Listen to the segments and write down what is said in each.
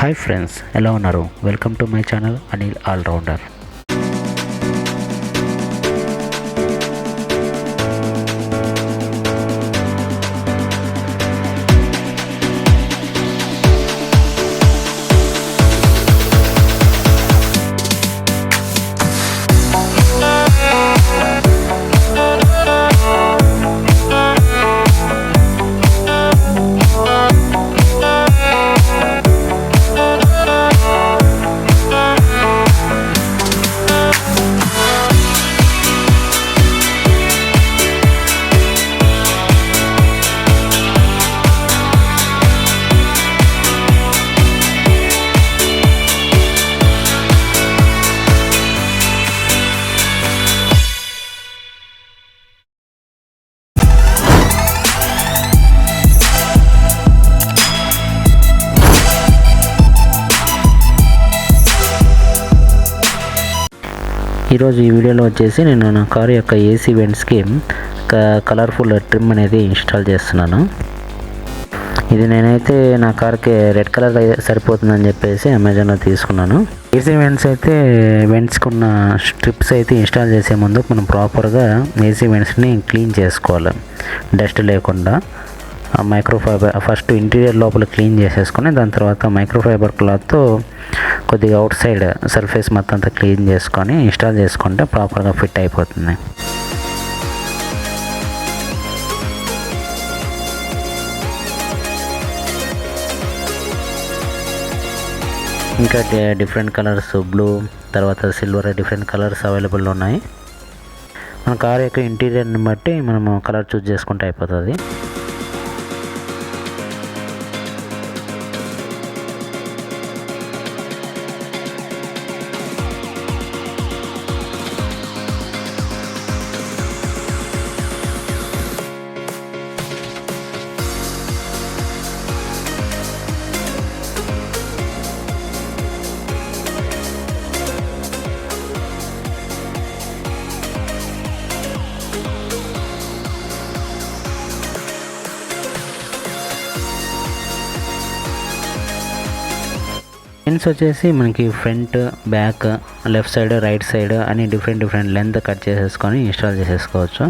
Hi friends, ఎలా ఉన్నారు? Welcome to my channel Anil allrounder. ఈరోజు ఈ వీడియోలో వచ్చేసి నేను నా కారు యొక్క ఏసీ వెంట్స్కి కలర్ఫుల్ ట్రిమ్ అనేది ఇన్స్టాల్ చేస్తున్నాను. ఇది నేనైతే నా కార్కి రెడ్ కలర్ సరిపోతుందని చెప్పేసి అమెజాన్లో తీసుకున్నాను. ఏసీ వెంట్స్ అయితే వెంట్స్కి ఉన్న స్ట్రిప్స్ అయితే ఇన్స్టాల్ చేసే ముందు మనం ప్రాపర్గా ఏసీ వెంట్స్ని క్లీన్ చేసుకోవాలి, డస్ట్ లేకుండా. మైక్రోఫైబర్ ఫస్ట్ ఇంటీరియర్ లోపల క్లీన్ చేసేసుకొని దాని తర్వాత మైక్రోఫైబర్ క్లాత్తో కొద్దిగా అవుట్ సైడ్ సర్ఫేస్ మొత్తం అంతా క్లీన్ చేసుకొని ఇన్స్టాల్ చేసుకుంటే ప్రాపర్గా ఫిట్ అయిపోతుంది. ఇంకా డిఫరెంట్ కలర్స్, బ్లూ తర్వాత సిల్వర్, డిఫరెంట్ కలర్స్ అవైలబుల్ ఉన్నాయి. మన కార్ యొక్క ఇంటీరియర్ని బట్టి మనము కలర్ చూస్ చేసుకుంటే అయిపోతుంది. పిన్స్ వచ్చేసి మనకి front, back, left side, right side అని డిఫరెంట్ లెంత్ కట్ చేసేసుకొని ఇన్స్టాల్ చేసేసుకోవచ్చు.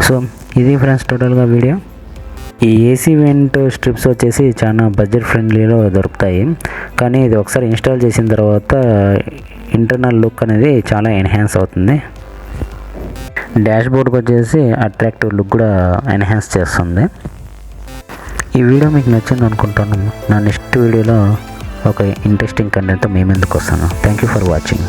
సో ఇది ఫ్రెండ్స్ టోటల్గా వీడియో. ఈ ఏసీ వెంట్ స్ట్రిప్స్ వచ్చేసి చాలా బడ్జెట్ ఫ్రెండ్లీలో దొరుకుతాయి, కానీ ఇది ఒకసారి ఇన్స్టాల్ చేసిన తర్వాత ఇంటర్నల్ లుక్ అనేది చాలా ఎన్హాన్స్ అవుతుంది. డాష్ బోర్డ్కి వచ్చేసి అట్రాక్టివ్ లుక్ కూడా ఎన్హాన్స్ చేస్తుంది. ఈ వీడియో మీకు నచ్చింది అనుకుంటున్నాను. నా నెక్స్ట్ వీడియోలో ఒక ఇంట్రెస్టింగ్ కంటెంట్తో మీ ముందుకు వస్తాను. Thank you for watching.